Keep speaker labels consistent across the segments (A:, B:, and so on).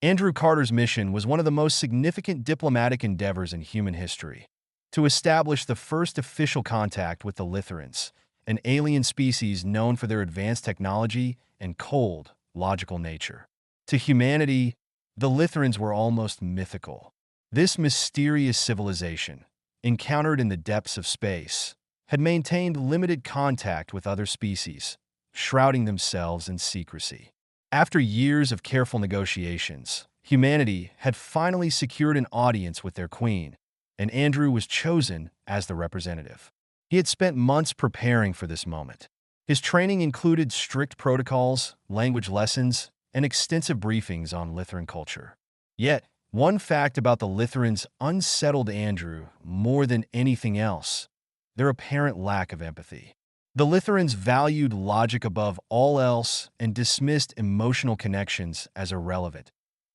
A: Andrew Carter's mission was one of the most significant diplomatic endeavors in human history, to establish the first official contact with the Litherans, an alien species known for their advanced technology and cold, logical nature. To humanity, the Litherans were almost mythical. This mysterious civilization, encountered in the depths of space, had maintained limited contact with other species, shrouding themselves in secrecy. After years of careful negotiations, humanity had finally secured an audience with their queen, and Andrew was chosen as the representative. He had spent months preparing for this moment. His training included strict protocols, language lessons, and extensive briefings on Lutheran culture. Yet, one fact about the Lutherans unsettled Andrew more than anything else: their apparent lack of empathy. The Lutherans valued logic above all else and dismissed emotional connections as irrelevant,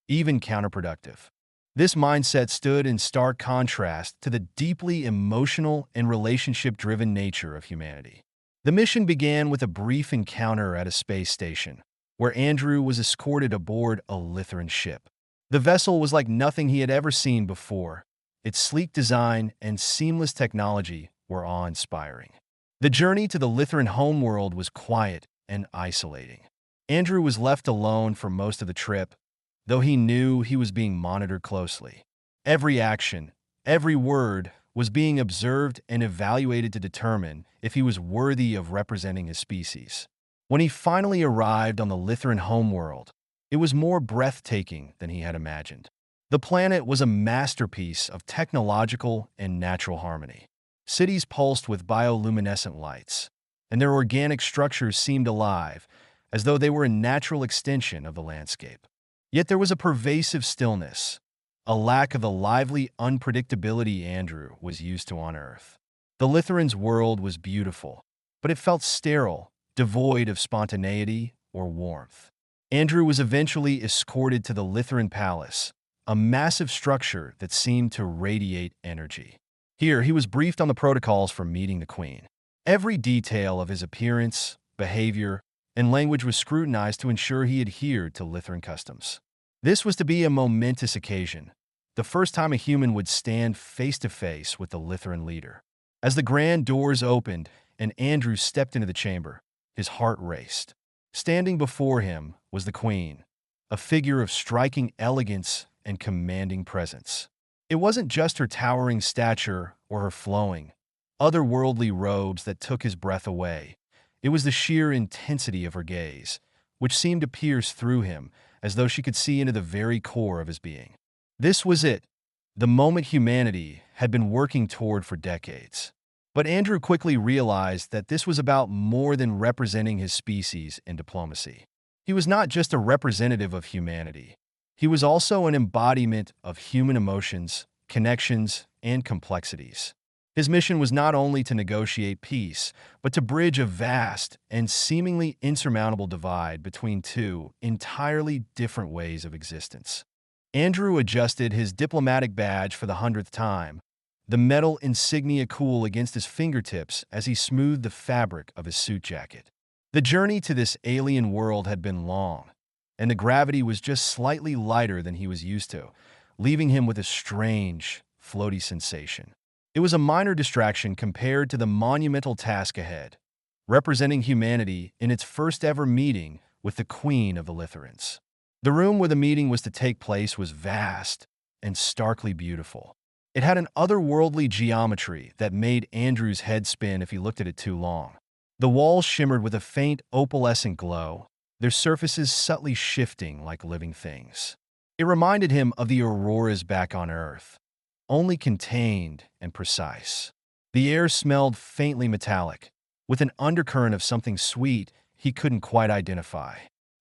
A: even counterproductive. This mindset stood in stark contrast to the deeply emotional and relationship-driven nature of humanity. The mission began with a brief encounter at a space station, where Andrew was escorted aboard a Lutheran ship. The vessel was like nothing he had ever seen before. Its sleek design and seamless technology were awe-inspiring. The journey to the Lutheran homeworld was quiet and isolating. Andrew was left alone for most of the trip, though he knew he was being monitored closely. Every action, every word was being observed and evaluated to determine if he was worthy of representing his species. When he finally arrived on the Lutheran homeworld, it was more breathtaking than he had imagined. The planet was a masterpiece of technological and natural harmony. Cities pulsed with bioluminescent lights, and their organic structures seemed alive, as though they were a natural extension of the landscape. Yet there was a pervasive stillness, a lack of the lively unpredictability Andrew was used to on Earth. The Lutherans' world was beautiful, but it felt sterile, devoid of spontaneity or warmth. Andrew was eventually escorted to the Lutheran Palace, a massive structure that seemed to radiate energy. Here, he was briefed on the protocols for meeting the Queen. Every detail of his appearance, behavior, and language was scrutinized to ensure he adhered to Lutheran customs. This was to be a momentous occasion, the first time a human would stand face-to-face with the Lutheran leader. As the grand doors opened and Andrew stepped into the chamber, his heart raced. Standing before him was the Queen, a figure of striking elegance and commanding presence. It wasn't just her towering stature or her flowing, otherworldly robes that took his breath away. It was the sheer intensity of her gaze, which seemed to pierce through him as though she could see into the very core of his being. This was it, the moment humanity had been working toward for decades. But Andrew quickly realized that this was about more than representing his species in diplomacy. He was not just a representative of humanity. He was also an embodiment of human emotions, connections, and complexities. His mission was not only to negotiate peace, but to bridge a vast and seemingly insurmountable divide between two entirely different ways of existence. Andrew adjusted his diplomatic badge for the 100th time, the metal insignia cool against his fingertips as he smoothed the fabric of his suit jacket. The journey to this alien world had been long, and the gravity was just slightly lighter than he was used to, leaving him with a strange, floaty sensation. It was a minor distraction compared to the monumental task ahead, representing humanity in its first-ever meeting with the Queen of the Lutherans. The room where the meeting was to take place was vast and starkly beautiful. It had an otherworldly geometry that made Andrew's head spin if he looked at it too long. The walls shimmered with a faint opalescent glow, their surfaces subtly shifting like living things. It reminded him of the auroras back on Earth, only contained and precise. The air smelled faintly metallic, with an undercurrent of something sweet he couldn't quite identify.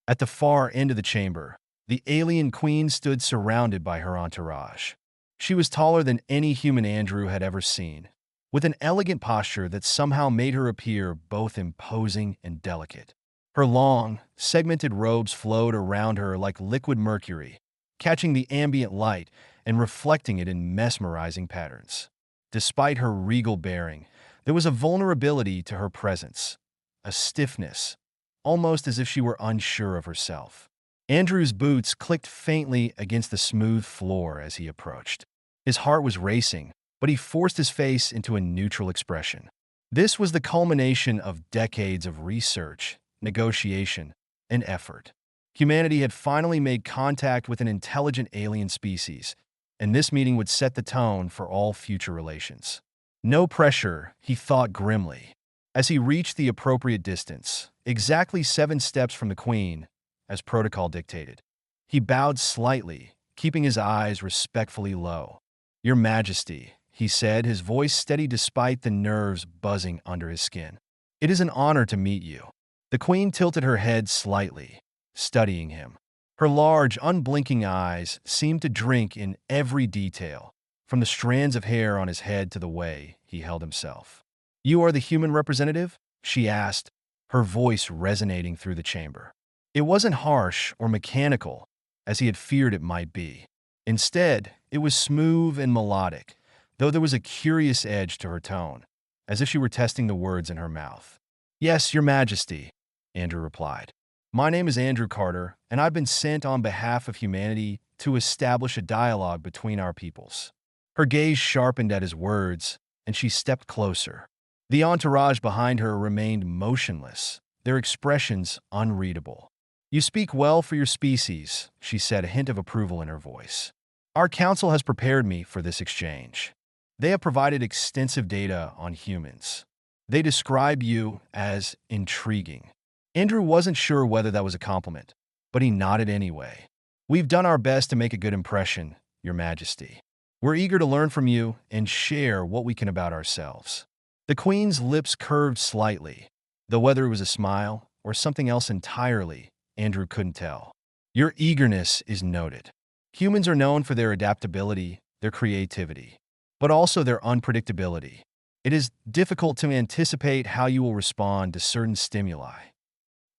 A: At the far end of the chamber, the alien queen stood surrounded by her entourage. She was taller than any human Andrew had ever seen, with an elegant posture that somehow made her appear both imposing and delicate. Her long, segmented robes flowed around her like liquid mercury, catching the ambient light and reflecting it in mesmerizing patterns. Despite her regal bearing, there was a vulnerability to her presence, a stiffness, almost as if she were unsure of herself. Andrew's boots clicked faintly against the smooth floor as he approached. His heart was racing, but he forced his face into a neutral expression. This was the culmination of decades of research, negotiation, and effort. Humanity had finally made contact with an intelligent alien species, and this meeting would set the tone for all future relations. No pressure, he thought grimly. As he reached the appropriate distance, exactly 7 steps from the Queen, as protocol dictated, he bowed slightly, keeping his eyes respectfully low. "Your Majesty," he said, his voice steady despite the nerves buzzing under his skin. "It is an honor to meet you." The Queen tilted her head slightly, studying him. Her large, unblinking eyes seemed to drink in every detail, from the strands of hair on his head to the way he held himself. "You are the human representative?" she asked, her voice resonating through the chamber. It wasn't harsh or mechanical, as he had feared it might be. Instead, it was smooth and melodic, though there was a curious edge to her tone, as if she were testing the words in her mouth. "Yes, Your Majesty," Andrew replied. "My name is Andrew Carter, and I've been sent on behalf of humanity to establish a dialogue between our peoples." Her gaze sharpened at his words, and she stepped closer. The entourage behind her remained motionless, their expressions unreadable. "You speak well for your species," she said, a hint of approval in her voice. "Our council has prepared me for this exchange. They have provided extensive data on humans. They describe you as intriguing." Andrew wasn't sure whether that was a compliment, but he nodded anyway. "We've done our best to make a good impression, Your Majesty. We're eager to learn from you and share what we can about ourselves." The Queen's lips curved slightly, though whether it was a smile or something else entirely, Andrew couldn't tell. "Your eagerness is noted. Humans are known for their adaptability, their creativity, but also their unpredictability. It is difficult to anticipate how you will respond to certain stimuli."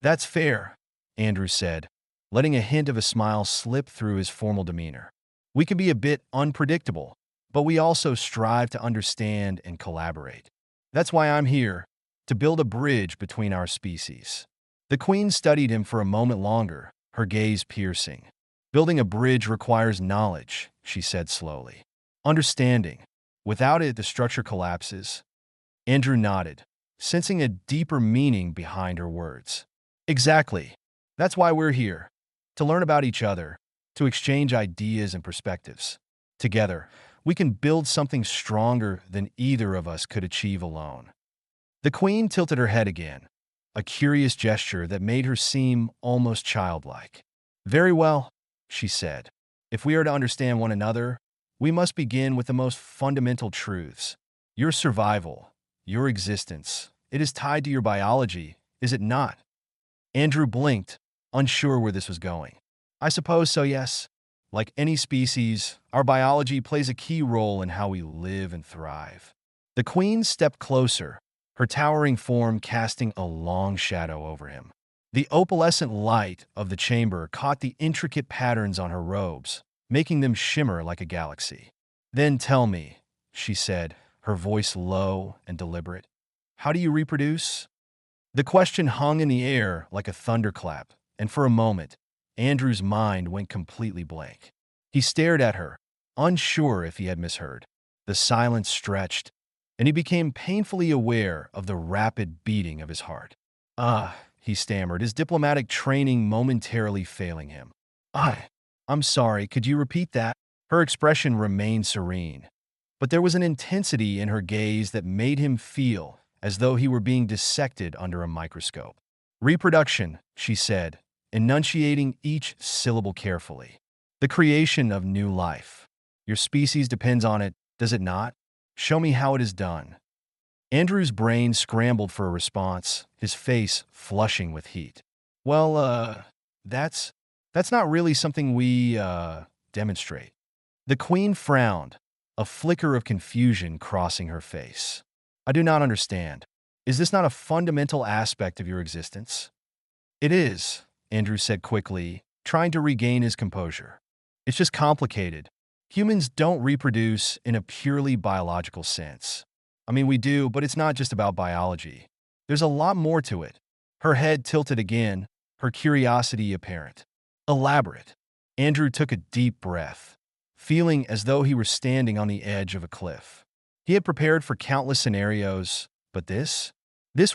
A: "That's fair," Andrew said, letting a hint of a smile slip through his formal demeanor. "We can be a bit unpredictable, but we also strive to understand and collaborate. That's why I'm here, to build a bridge between our species." The Queen studied him for a moment longer, her gaze piercing. "Building a bridge requires knowledge," she said slowly. "Understanding. Without it, the structure collapses." Andrew nodded, sensing a deeper meaning behind her words. "Exactly. That's why we're here. To learn about each other, to exchange ideas and perspectives. Together, we can build something stronger than either of us could achieve alone." The Queen tilted her head again, a curious gesture that made her seem almost childlike. "Very well," she said. "If we are to understand one another, we must begin with the most fundamental truths. Your survival, your existence, it is tied to your biology, is it not?" Andrew blinked, unsure where this was going. "I suppose so, yes. Like any species, our biology plays a key role in how we live and thrive." The Queen stepped closer, her towering form casting a long shadow over him. The opalescent light of the chamber caught the intricate patterns on her robes, making them shimmer like a galaxy. "Then tell me," she said, her voice low and deliberate, "how do you reproduce?" The question hung in the air like a thunderclap, and for a moment, Andrew's mind went completely blank. He stared at her, unsure if he had misheard. The silence stretched, and he became painfully aware of the rapid beating of his heart. "Ah," he stammered, his diplomatic training momentarily failing him. I'm sorry, could you repeat that?" Her expression remained serene, but there was an intensity in her gaze that made him feel as though he were being dissected under a microscope. "Reproduction," she said, enunciating each syllable carefully. "The creation of new life. Your species depends on it, does it not? Show me how it is done." Andrew's brain scrambled for a response, his face flushing with heat. "Well, that's not really something we demonstrate." The Queen frowned, a flicker of confusion crossing her face. "I do not understand. Is this not a fundamental aspect of your existence?" "It is," Andrew said quickly, trying to regain his composure. "It's just complicated. Humans don't reproduce in a purely biological sense. I mean, we do, but it's not just about biology. There's a lot more to it." Her head tilted again, her curiosity apparent. Elaborate. Andrew took a deep breath, feeling as though he were standing on the edge of a cliff. He had prepared for countless scenarios, but this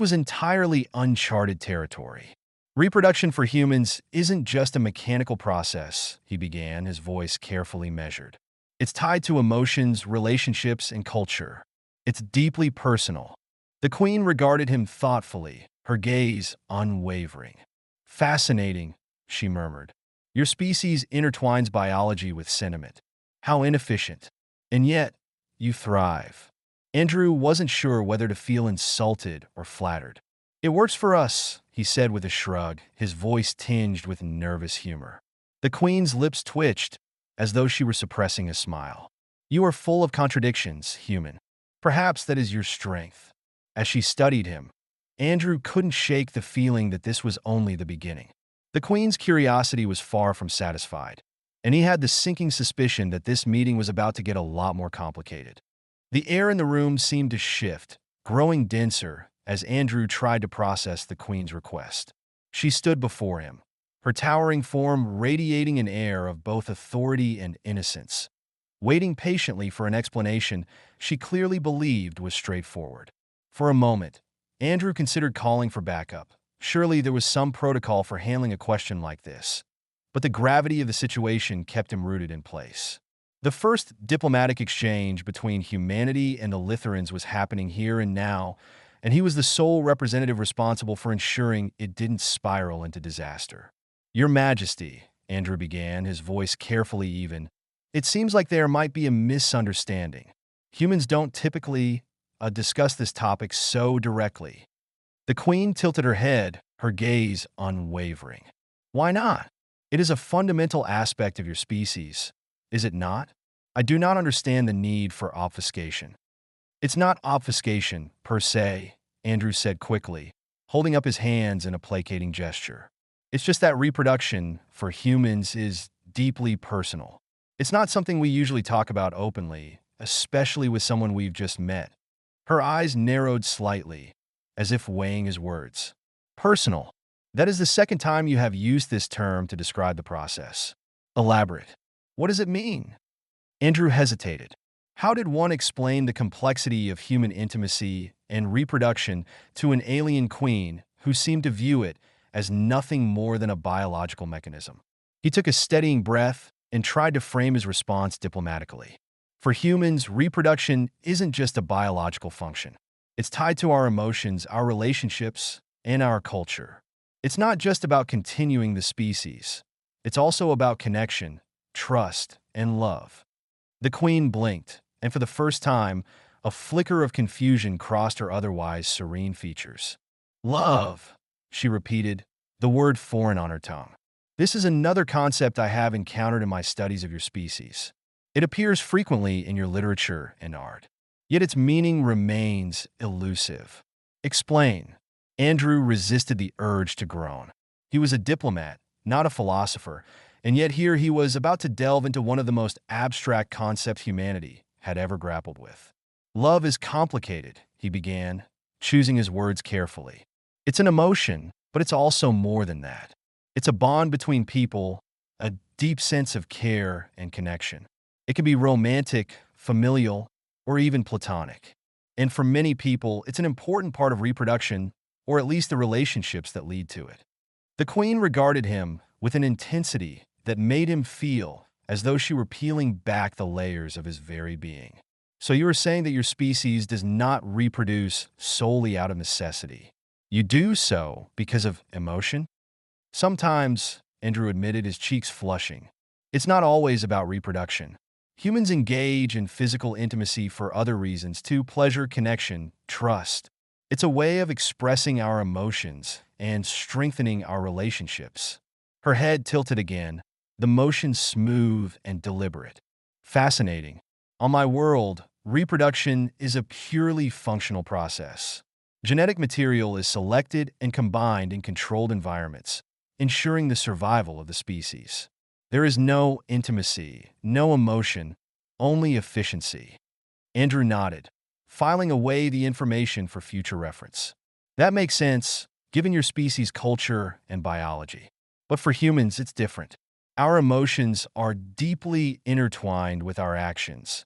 A: was entirely uncharted territory. Reproduction for humans isn't just a mechanical process, he began, his voice carefully measured. It's tied to emotions, relationships, and culture. It's deeply personal. The queen regarded him thoughtfully, her gaze unwavering. Fascinating, she murmured. Your species intertwines biology with sentiment. How inefficient. And yet, you thrive. Andrew wasn't sure whether to feel insulted or flattered. It works for us, he said with a shrug, his voice tinged with nervous humor. The queen's lips twitched, as though she were suppressing a smile. You are full of contradictions, human. Perhaps that is your strength. As she studied him, Andrew couldn't shake the feeling that this was only the beginning. The queen's curiosity was far from satisfied, and he had the sinking suspicion that this meeting was about to get a lot more complicated. The air in the room seemed to shift, growing denser as Andrew tried to process the queen's request. She stood before him, her towering form radiating an air of both authority and innocence. Waiting patiently for an explanation she clearly believed was straightforward. For a moment, Andrew considered calling for backup. Surely there was some protocol for handling a question like this. But the gravity of the situation kept him rooted in place. The first diplomatic exchange between humanity and the Litherans was happening here and now, and he was the sole representative responsible for ensuring it didn't spiral into disaster. Your Majesty, Andrew began, his voice carefully even, it seems like there might be a misunderstanding. Humans don't typically discuss this topic so directly. The queen tilted her head, her gaze unwavering. Why not? It is a fundamental aspect of your species, is it not? I do not understand the need for obfuscation. It's not obfuscation, per se, Andrew said quickly, holding up his hands in a placating gesture. It's just that reproduction, for humans, is deeply personal. It's not something we usually talk about openly, especially with someone we've just met. Her eyes narrowed slightly, as if weighing his words. Personal. That is the second time you have used this term to describe the process. Elaborate. What does it mean? Andrew hesitated. How did one explain the complexity of human intimacy and reproduction to an alien queen who seemed to view it as nothing more than a biological mechanism? He took a steadying breath and tried to frame his response diplomatically. For humans, reproduction isn't just a biological function. It's tied to our emotions, our relationships, and our culture. It's not just about continuing the species. It's also about connection, trust, and love. The queen blinked, and for the first time, a flicker of confusion crossed her otherwise serene features. Love, she repeated, the word foreign on her tongue. This is another concept I have encountered in my studies of your species. It appears frequently in your literature and art, yet its meaning remains elusive. Explain. Andrew resisted the urge to groan. He was a diplomat, not a philosopher, and yet here he was about to delve into one of the most abstract concepts humanity had ever grappled with. Love is complicated, he began, choosing his words carefully. It's an emotion, but it's also more than that. It's a bond between people, a deep sense of care and connection. It can be romantic, familial, or even platonic. And for many people, it's an important part of reproduction, or at least the relationships that lead to it. The queen regarded him with an intensity that made him feel as though she were peeling back the layers of his very being. So you are saying that your species does not reproduce solely out of necessity. You do so because of emotion? Sometimes, Andrew admitted, his cheeks flushing. It's not always about reproduction. Humans engage in physical intimacy for other reasons too: pleasure, connection, trust. It's a way of expressing our emotions and strengthening our relationships. Her head tilted again, the motion smooth and deliberate. Fascinating. On my world, reproduction is a purely functional process. Genetic material is selected and combined in controlled environments, ensuring the survival of the species. There is no intimacy, no emotion, only efficiency. Andrew nodded, filing away the information for future reference. That makes sense, given your species' culture and biology. But for humans, it's different. Our emotions are deeply intertwined with our actions,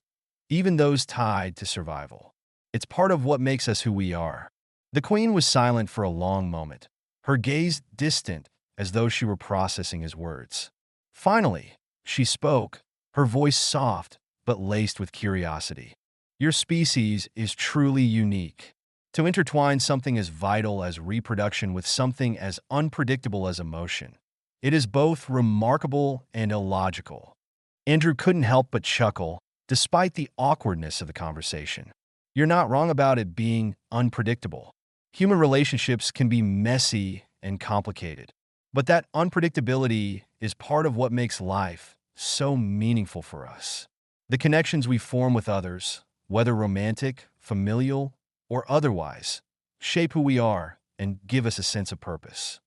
A: even those tied to survival. It's part of what makes us who we are. The queen was silent for a long moment, her gaze distant as though she were processing his words. Finally, she spoke, her voice soft but laced with curiosity. Your species is truly unique. To intertwine something as vital as reproduction with something as unpredictable as emotion, it is both remarkable and illogical. Andrew couldn't help but chuckle, despite the awkwardness of the conversation. You're not wrong about it being unpredictable. Human relationships can be messy and complicated, but that unpredictability is part of what makes life so meaningful for us. The connections we form with others, whether romantic, familial, or otherwise, shape who we are and give us a sense of purpose.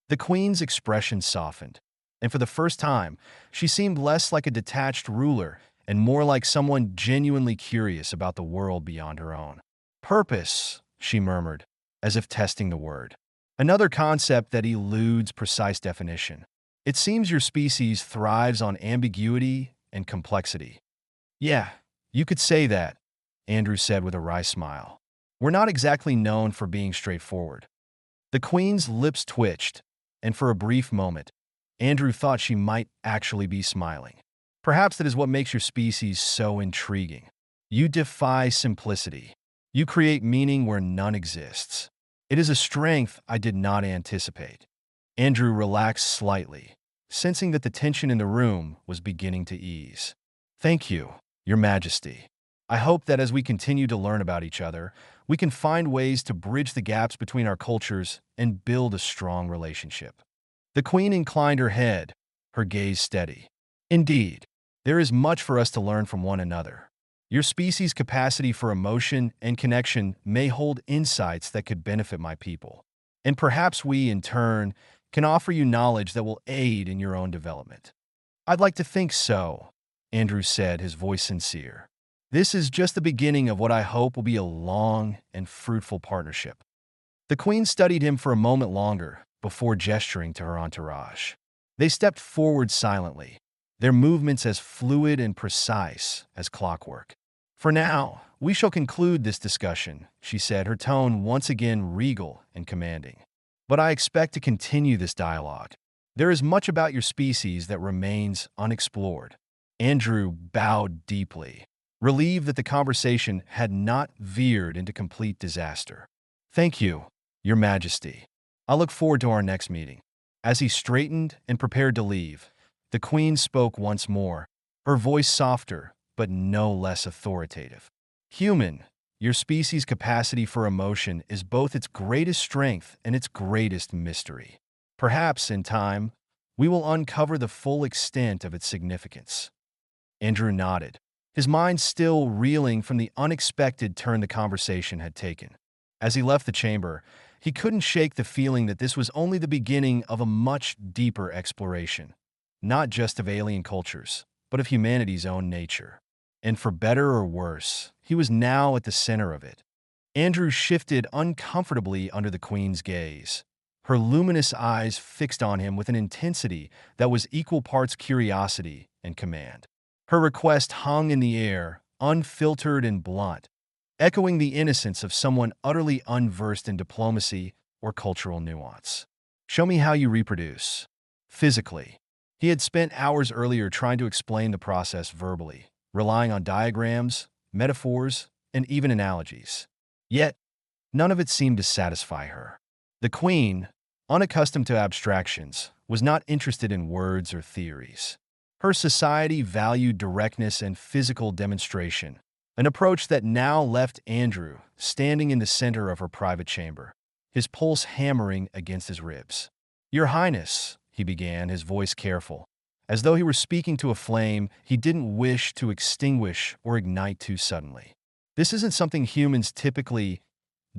A: The queen's expression softened, and for the first time, she seemed less like a detached ruler and more like someone genuinely curious about the world beyond her own. Purpose, she murmured, as if testing the word. Another concept that eludes precise definition. It seems your species thrives on ambiguity and complexity. Yeah, you could say that, Andrew said with a wry smile. We're not exactly known for being straightforward. The queen's lips twitched, and for a brief moment, Andrew thought she might actually be smiling. Perhaps that is what makes your species so intriguing. You defy simplicity. You create meaning where none exists. It is a strength I did not anticipate. Andrew relaxed slightly, sensing that the tension in the room was beginning to ease. Thank you, Your Majesty. I hope that as we continue to learn about each other, we can find ways to bridge the gaps between our cultures and build a strong relationship. The queen inclined her head, her gaze steady. Indeed, there is much for us to learn from one another. Your species' capacity for emotion and connection may hold insights that could benefit my people. And perhaps we, in turn, can offer you knowledge that will aid in your own development. I'd like to think so, Andrew said, his voice sincere. This is just the beginning of what I hope will be a long and fruitful partnership. The queen studied him for a moment longer before gesturing to her entourage. They stepped forward silently, their movements as fluid and precise as clockwork. For now, we shall conclude this discussion, she said, her tone once again regal and commanding. But I expect to continue this dialogue. There is much about your species that remains unexplored. Andrew bowed deeply, relieved that the conversation had not veered into complete disaster. Thank you, Your Majesty. I look forward to our next meeting. As he straightened and prepared to leave, the queen spoke once more, her voice softer but no less authoritative. Human, your species' capacity for emotion is both its greatest strength and its greatest mystery. Perhaps, in time, we will uncover the full extent of its significance. Andrew nodded, his mind still reeling from the unexpected turn the conversation had taken. As he left the chamber, he couldn't shake the feeling that this was only the beginning of a much deeper exploration, not just of alien cultures, but of humanity's own nature. And for better or worse, he was now at the center of it. Andrew shifted uncomfortably under the queen's gaze, her luminous eyes fixed on him with an intensity that was equal parts curiosity and command. Her request hung in the air, unfiltered and blunt, echoing the innocence of someone utterly unversed in diplomacy or cultural nuance. Show me how you reproduce. Physically. He had spent hours earlier trying to explain the process verbally, relying on diagrams, metaphors, and even analogies. Yet, none of it seemed to satisfy her. The queen, unaccustomed to abstractions, was not interested in words or theories. Her society valued directness and physical demonstration, an approach that now left Andrew standing in the center of her private chamber, his pulse hammering against his ribs. Your Highness, he began, his voice careful, as though he were speaking to a flame he didn't wish to extinguish or ignite too suddenly. This isn't something humans typically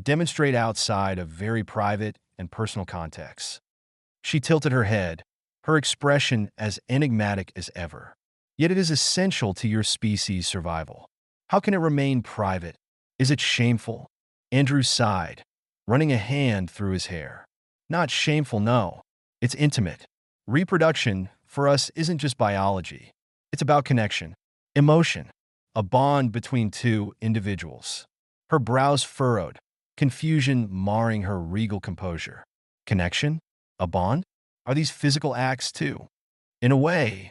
A: demonstrate outside of very private and personal contexts. She tilted her head, her expression as enigmatic as ever. Yet it is essential to your species' survival. How can it remain private? Is it shameful? Andrew sighed, running a hand through his hair. Not shameful, no. It's intimate. Reproduction, for us, isn't just biology. It's about connection, emotion, a bond between two individuals. Her brows furrowed, confusion marring her regal composure. Connection? A bond? Are these physical acts too? In a way,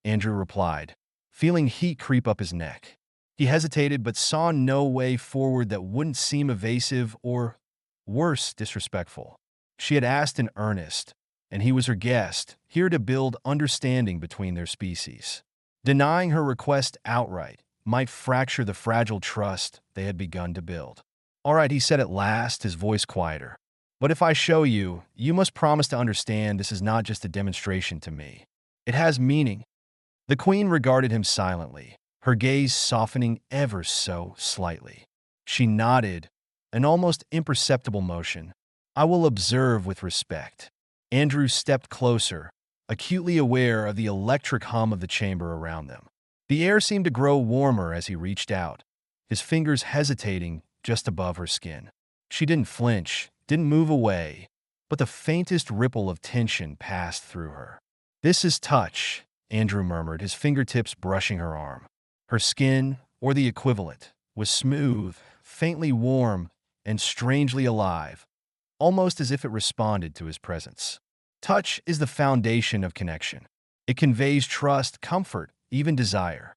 A: Andrew replied, feeling heat creep up his neck. He hesitated but saw no way forward that wouldn't seem evasive or, worse, disrespectful. She had asked in earnest, and he was her guest, here to build understanding between their species. Denying her request outright might fracture the fragile trust they had begun to build. "All right," he said at last, his voice quieter. "But if I show you, you must promise to understand this is not just a demonstration to me. It has meaning." The queen regarded him silently, her gaze softening ever so slightly. She nodded, an almost imperceptible motion. "I will observe with respect." Andrew stepped closer, acutely aware of the electric hum of the chamber around them. The air seemed to grow warmer as he reached out, his fingers hesitating just above her skin. She didn't flinch, didn't move away, but the faintest ripple of tension passed through her. "This is touch," Andrew murmured, his fingertips brushing her arm. Her skin, or the equivalent, was smooth, faintly warm, and strangely alive, almost as if it responded to his presence. Touch is the foundation of connection. It conveys trust, comfort, even desire.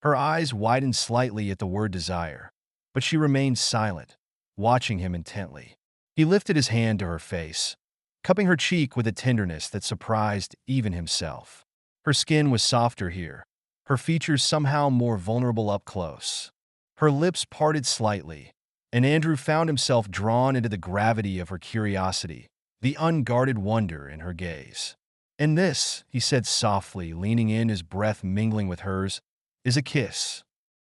A: Her eyes widened slightly at the word desire, but she remained silent, watching him intently. He lifted his hand to her face, cupping her cheek with a tenderness that surprised even himself. Her skin was softer here, her features somehow more vulnerable up close. Her lips parted slightly, and Andrew found himself drawn into the gravity of her curiosity, the unguarded wonder in her gaze. "And this," he said softly, leaning in, his breath mingling with hers, "is a kiss."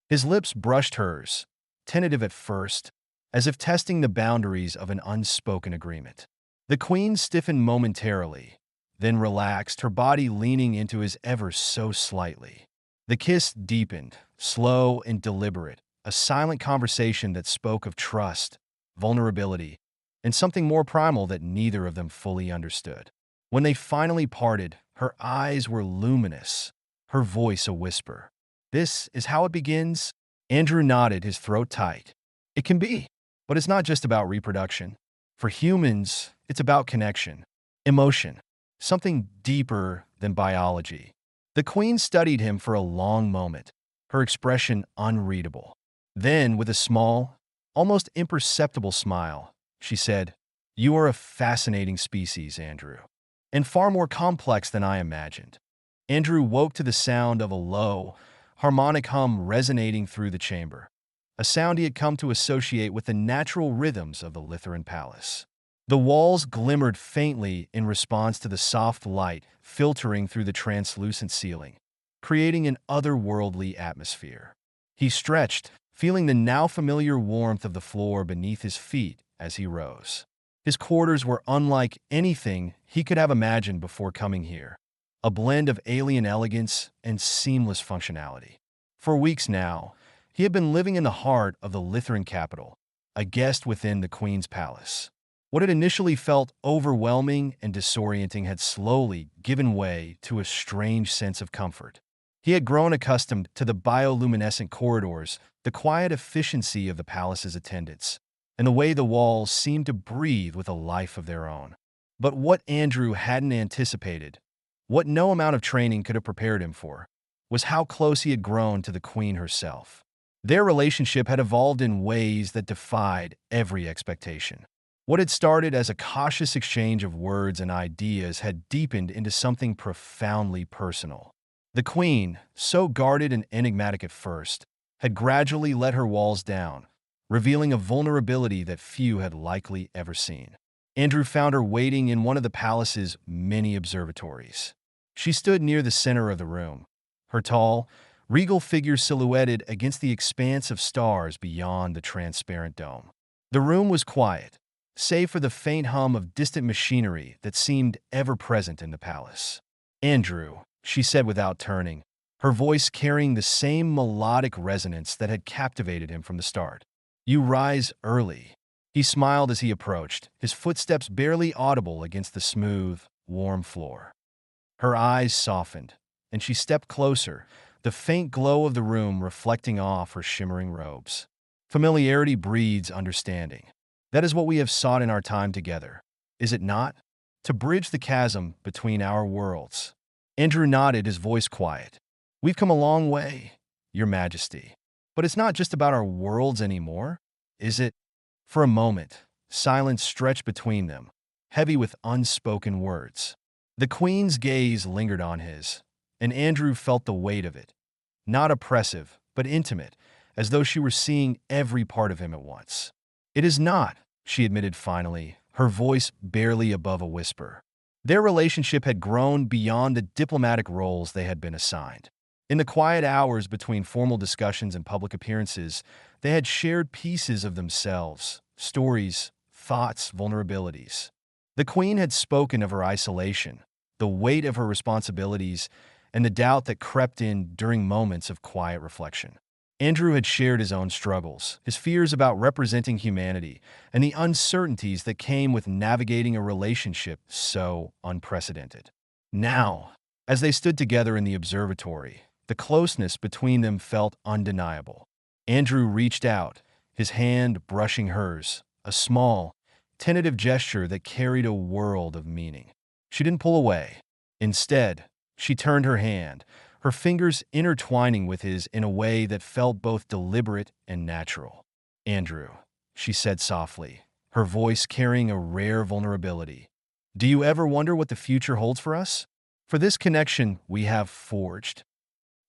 A: His lips brushed hers, tentative at first, as if testing the boundaries of an unspoken agreement. The queen stiffened momentarily, then relaxed, her body leaning into his ever so slightly. The kiss deepened, slow and deliberate, a silent conversation that spoke of trust, vulnerability, and something more primal that neither of them fully understood. When they finally parted, her eyes were luminous, her voice a whisper. "This is how it begins?" Andrew nodded, his throat tight. "It can be, but it's not just about reproduction. For humans, it's about connection, emotion, something deeper than biology." The queen studied him for a long moment, her expression unreadable. Then, with a small, almost imperceptible smile, she said, "You are a fascinating species, Andrew, and far more complex than I imagined." Andrew woke to the sound of a low, harmonic hum resonating through the chamber, a sound he had come to associate with the natural rhythms of the Lytheran palace. The walls glimmered faintly in response to the soft light filtering through the translucent ceiling, creating an otherworldly atmosphere. He stretched, feeling the now familiar warmth of the floor beneath his feet as he rose. His quarters were unlike anything he could have imagined before coming here, a blend of alien elegance and seamless functionality. For weeks now, he had been living in the heart of the Lytheran capital, a guest within the Queen's palace. What had initially felt overwhelming and disorienting had slowly given way to a strange sense of comfort. He had grown accustomed to the bioluminescent corridors, the quiet efficiency of the palace's attendants, and the way the walls seemed to breathe with a life of their own. But what Andrew hadn't anticipated, what no amount of training could have prepared him for, was how close he had grown to the Queen herself. Their relationship had evolved in ways that defied every expectation. What had started as a cautious exchange of words and ideas had deepened into something profoundly personal. The Queen, so guarded and enigmatic at first, had gradually let her walls down, revealing a vulnerability that few had likely ever seen. Andrew found her waiting in one of the palace's many observatories. She stood near the center of the room, her tall, regal figure silhouetted against the expanse of stars beyond the transparent dome. The room was quiet, save for the faint hum of distant machinery that seemed ever present in the palace. "Andrew," she said without turning, her voice carrying the same melodic resonance that had captivated him from the start. "You rise early." He smiled as he approached, his footsteps barely audible against the smooth, warm floor. Her eyes softened, and she stepped closer, the faint glow of the room reflecting off her shimmering robes. Familiarity breeds understanding. That is what we have sought in our time together, is it not? To bridge the chasm between our worlds. Andrew nodded, his voice quiet. We've come a long way, Your Majesty. But it's not just about our worlds anymore, is it? For a moment, silence stretched between them, heavy with unspoken words. The Queen's gaze lingered on his, and Andrew felt the weight of it. Not oppressive, but intimate, as though she were seeing every part of him at once. It is not, she admitted finally, her voice barely above a whisper. Their relationship had grown beyond the diplomatic roles they had been assigned. In the quiet hours between formal discussions and public appearances, they had shared pieces of themselves, stories, thoughts, vulnerabilities. The Queen had spoken of her isolation, the weight of her responsibilities, and the doubt that crept in during moments of quiet reflection. Andrew had shared his own struggles, his fears about representing humanity, and the uncertainties that came with navigating a relationship so unprecedented. Now, as they stood together in the observatory, the closeness between them felt undeniable. Andrew reached out, his hand brushing hers, a small, tentative gesture that carried a world of meaning. She didn't pull away. Instead, she turned her hand, her fingers intertwining with his in a way that felt both deliberate and natural. Andrew, she said softly, her voice carrying a rare vulnerability. Do you ever wonder what the future holds for us? For this connection we have forged.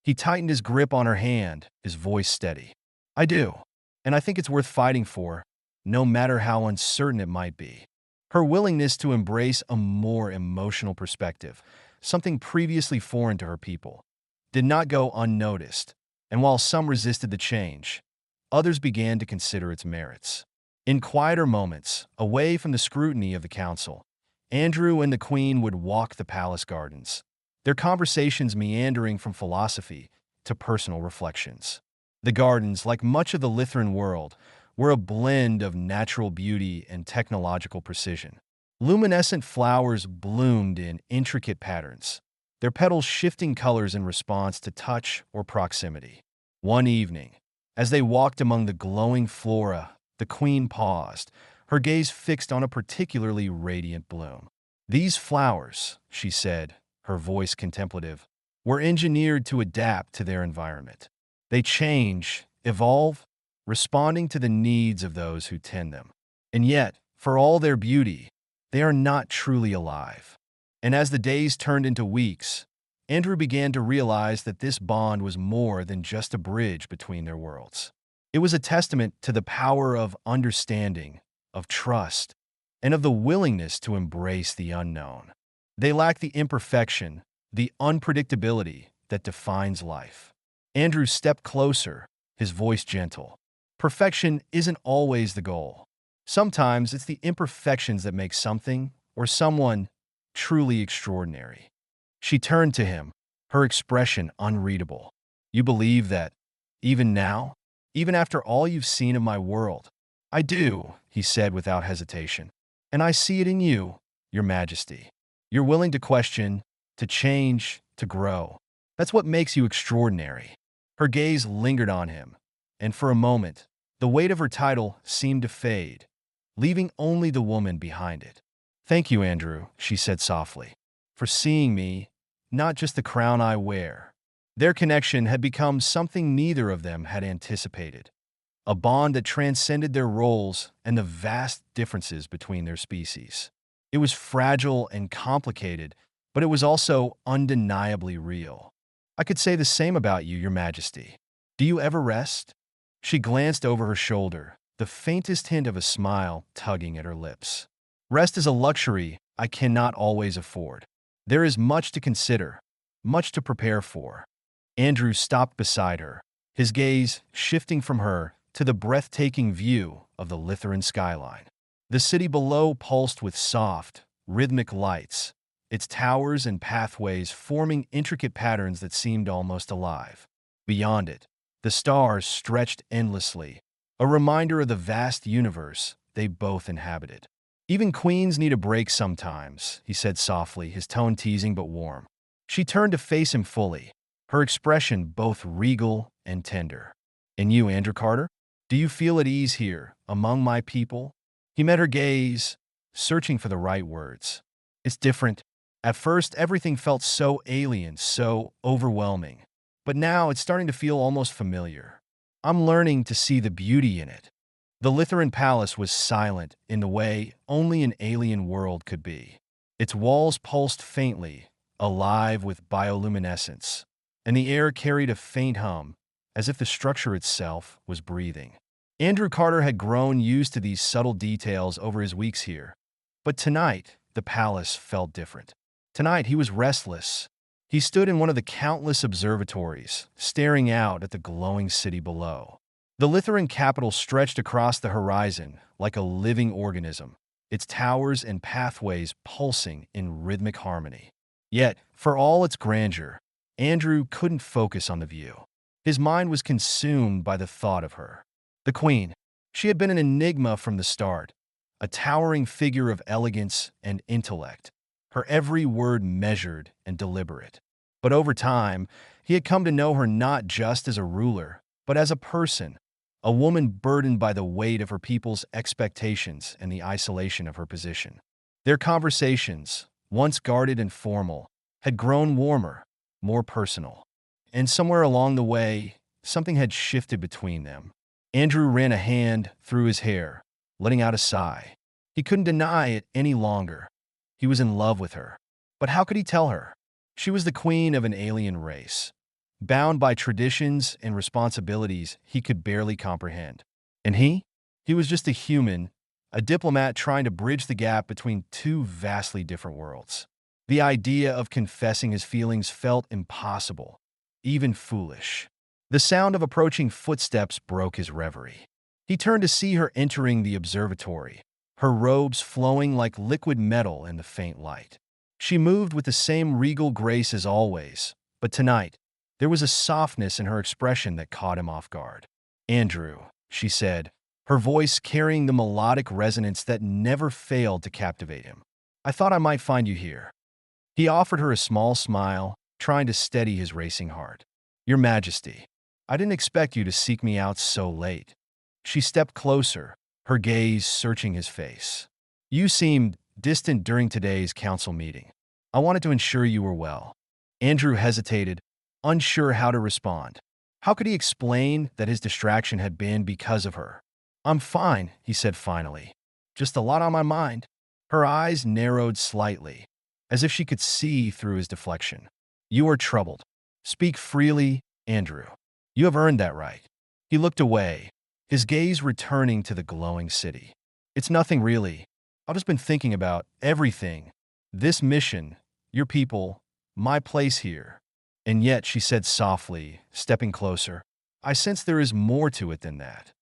A: He tightened his grip on her hand, his voice steady. I do, and I think it's worth fighting for, no matter how uncertain it might be. Her willingness to embrace a more emotional perspective, something previously foreign to her people, did not go unnoticed, and while some resisted the change, others began to consider its merits. In quieter moments, away from the scrutiny of the council, Andrew and the Queen would walk the palace gardens, their conversations meandering from philosophy to personal reflections. The gardens, like much of the Lythran world, were a blend of natural beauty and technological precision. Luminescent flowers bloomed in intricate patterns, their petals shifting colors in response to touch or proximity. One evening, as they walked among the glowing flora, the Queen paused, her gaze fixed on a particularly radiant bloom. These flowers, she said, her voice contemplative, were engineered to adapt to their environment. They change, evolve, responding to the needs of those who tend them. And yet, for all their beauty, they are not truly alive. And as the days turned into weeks, Andrew began to realize that this bond was more than just a bridge between their worlds. It was a testament to the power of understanding, of trust, and of the willingness to embrace the unknown. They lacked the imperfection, the unpredictability that defines life. Andrew stepped closer, his voice gentle. Perfection isn't always the goal. Sometimes it's the imperfections that make something or someone truly extraordinary. She turned to him, her expression unreadable. You believe that, even now, even after all you've seen of my world? I do, he said without hesitation. And I see it in you, Your Majesty. You're willing to question, to change, to grow. That's what makes you extraordinary. Her gaze lingered on him, and for a moment, the weight of her title seemed to fade, leaving only the woman behind it. Thank you, Andrew, she said softly, for seeing me, not just the crown I wear. Their connection had become something neither of them had anticipated, a bond that transcended their roles and the vast differences between their species. It was fragile and complicated, but it was also undeniably real. I could say the same about you, Your Majesty. Do you ever rest? She glanced over her shoulder, the faintest hint of a smile tugging at her lips. Rest is a luxury I cannot always afford. There is much to consider, much to prepare for. Andrew stopped beside her, his gaze shifting from her to the breathtaking view of the Lythran skyline. The city below pulsed with soft, rhythmic lights, its towers and pathways forming intricate patterns that seemed almost alive. Beyond it, the stars stretched endlessly, a reminder of the vast universe they both inhabited. Even queens need a break sometimes, he said softly, his tone teasing but warm. She turned to face him fully, her expression both regal and tender. "And you, Andrew Carter? Do you feel at ease here, among my people?" He met her gaze, searching for the right words. "It's different. At first, everything felt so alien, so overwhelming. But now it's starting to feel almost familiar. I'm learning to see the beauty in it." The Lytheran palace was silent in the way only an alien world could be. Its walls pulsed faintly, alive with bioluminescence, and the air carried a faint hum, as if the structure itself was breathing. Andrew Carter had grown used to these subtle details over his weeks here, but tonight the palace felt different. Tonight he was restless. He stood in one of the countless observatories, staring out at the glowing city below. The Lytheran capital stretched across the horizon like a living organism, its towers and pathways pulsing in rhythmic harmony. Yet, for all its grandeur, Andrew couldn't focus on the view. His mind was consumed by the thought of her. The Queen. She had been an enigma from the start, a towering figure of elegance and intellect, her every word measured and deliberate. But over time, he had come to know her not just as a ruler, but as a person, a woman burdened by the weight of her people's expectations and the isolation of her position. Their conversations, once guarded and formal, had grown warmer, more personal. And somewhere along the way, something had shifted between them. Andrew ran a hand through his hair, letting out a sigh. He couldn't deny it any longer. He was in love with her. But how could he tell her? She was the queen of an alien race, bound by traditions and responsibilities he could barely comprehend. And he? He was just a human, a diplomat trying to bridge the gap between two vastly different worlds. The idea of confessing his feelings felt impossible, even foolish. The sound of approaching footsteps broke his reverie. He turned to see her entering the observatory, her robes flowing like liquid metal in the faint light. She moved with the same regal grace as always, but tonight, there was a softness in her expression that caught him off guard. "Andrew," she said, her voice carrying the melodic resonance that never failed to captivate him. "I thought I might find you here." He offered her a small smile, trying to steady his racing heart. "Your Majesty, I didn't expect you to seek me out so late." She stepped closer, her gaze searching his face. "You seemed distant during today's council meeting. I wanted to ensure you were well." Andrew hesitated, unsure how to respond. How could he explain that his distraction had been because of her? "I'm fine," he said finally. "Just a lot on my mind." Her eyes narrowed slightly, as if she could see through his deflection. "You are troubled. Speak freely, Andrew. You have earned that right." He looked away, his gaze returning to the glowing city. "It's nothing really. I've just been thinking about everything. This mission, your people, my place here." "And yet," she said softly, stepping closer, "I sense there is more to it than that."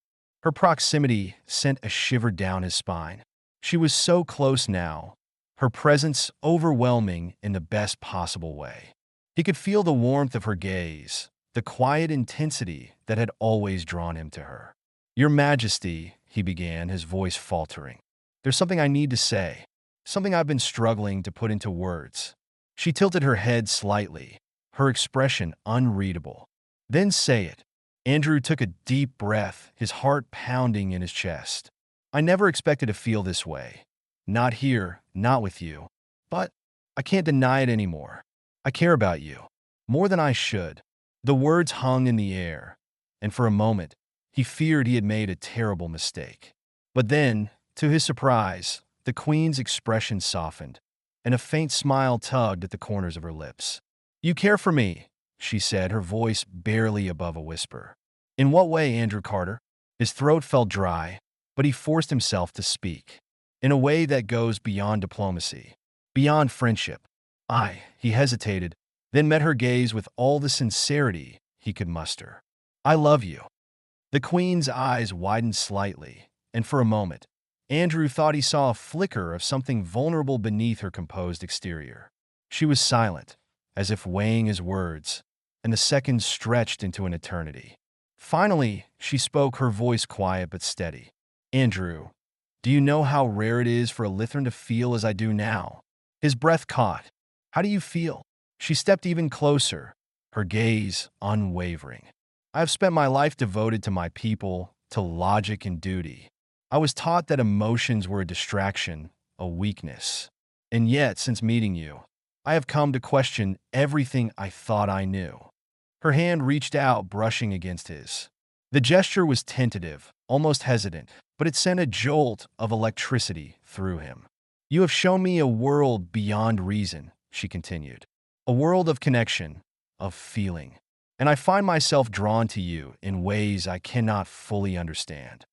A: Her proximity sent a shiver down his spine. She was so close now, her presence overwhelming in the best possible way. He could feel the warmth of her gaze, the quiet intensity that had always drawn him to her. "Your Majesty," he began, his voice faltering. "There's something I need to say, something I've been struggling to put into words." She tilted her head slightly, her expression unreadable. "Then say it." Andrew took a deep breath, his heart pounding in his chest. "I never expected to feel this way. Not here, not with you. But I can't deny it anymore. I care about you. More than I should." The words hung in the air, and for a moment, he feared he had made a terrible mistake. But then, to his surprise, the Queen's expression softened, and a faint smile tugged at the corners of her lips. "You care for me," she said, her voice barely above a whisper. "In what way, Andrew Carter?" His throat felt dry, but he forced himself to speak. "In a way that goes beyond diplomacy, beyond friendship." He hesitated, then met her gaze with all the sincerity he could muster. "I love you." The Queen's eyes widened slightly, and for a moment, Andrew thought he saw a flicker of something vulnerable beneath her composed exterior. She was silent, as if weighing his words, and the seconds stretched into an eternity. Finally, she spoke, her voice quiet but steady. "Andrew, do you know how rare it is for a Lytheran to feel as I do now?" His breath caught. "How do you feel?" She stepped even closer, her gaze unwavering. I have spent my life devoted to my people, to logic and duty. I was taught that emotions were a distraction, a weakness. And yet, since meeting you, I have come to question everything I thought I knew. Her hand reached out, brushing against his. The gesture was tentative, almost hesitant, but it sent a jolt of electricity through him. You have shown me a world beyond reason, she continued. A world of connection, of feeling. And I find myself drawn to you in ways I cannot fully understand.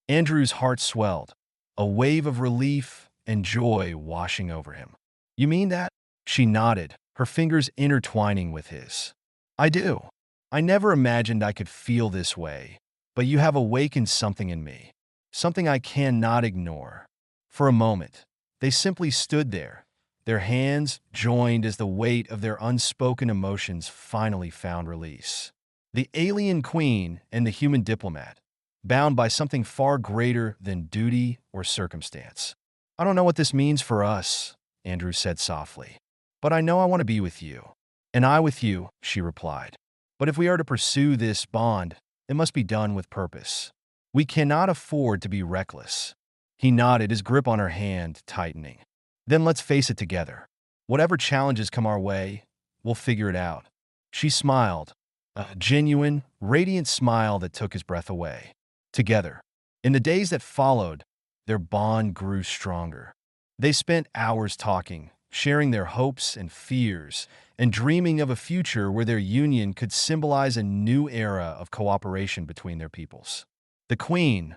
A: Andrew's heart swelled, a wave of relief and joy washing over him. You mean that? She nodded, her fingers intertwining with his. I do. I never imagined I could feel this way, but you have awakened something in me, something I cannot ignore. For a moment, they simply stood there, their hands joined as the weight of their unspoken emotions finally found release. The alien queen and the human diplomat, bound by something far greater than duty or circumstance. I don't know what this means for us, Andrew said softly, but I know I want to be with you. And I with you, she replied. But if we are to pursue this bond, it must be done with purpose. We cannot afford to be reckless. He nodded, his grip on her hand tightening. Then let's face it together. Whatever challenges come our way, we'll figure it out. She smiled, a genuine, radiant smile that took his breath away. Together, in the days that followed, their bond grew stronger. They spent hours talking, sharing their hopes and fears, and dreaming of a future where their union could symbolize a new era of cooperation between their peoples. The queen,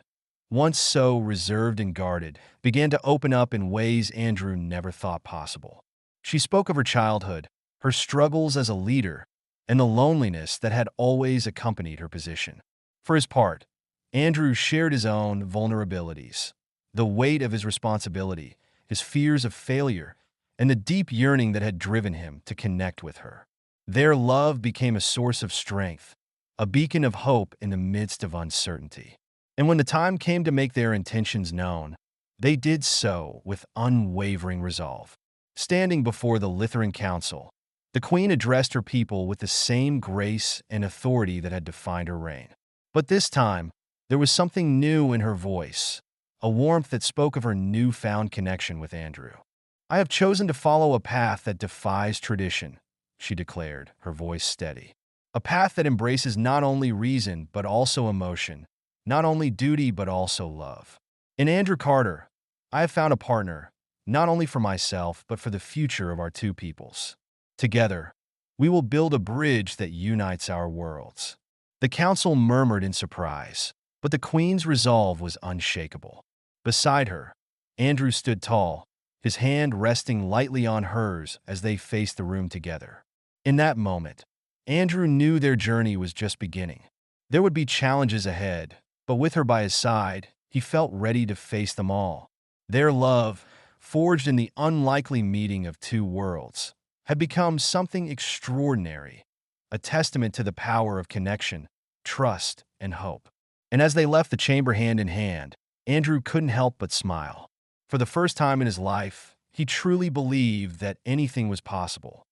A: once so reserved and guarded, began to open up in ways Andrew never thought possible. She spoke of her childhood, her struggles as a leader, and the loneliness that had always accompanied her position. For his part, Andrew shared his own vulnerabilities, the weight of his responsibility, his fears of failure, and the deep yearning that had driven him to connect with her. Their love became a source of strength, a beacon of hope in the midst of uncertainty. And when the time came to make their intentions known, they did so with unwavering resolve. Standing before the Lytheran Council, the queen addressed her people with the same grace and authority that had defined her reign. But this time, there was something new in her voice, a warmth that spoke of her newfound connection with Andrew. I have chosen to follow a path that defies tradition, she declared, her voice steady. A path that embraces not only reason but also emotion, not only duty but also love. In Andrew Carter, I have found a partner, not only for myself but for the future of our two peoples. Together, we will build a bridge that unites our worlds. The council murmured in surprise, but the queen's resolve was unshakable. Beside her, Andrew stood tall, his hand resting lightly on hers as they faced the room together. In that moment, Andrew knew their journey was just beginning. There would be challenges ahead, but with her by his side, he felt ready to face them all. Their love, forged in the unlikely meeting of two worlds, had become something extraordinary, a testament to the power of connection, trust, and hope. And as they left the chamber hand in hand, Andrew couldn't help but smile. For the first time in his life, he truly believed that anything was possible.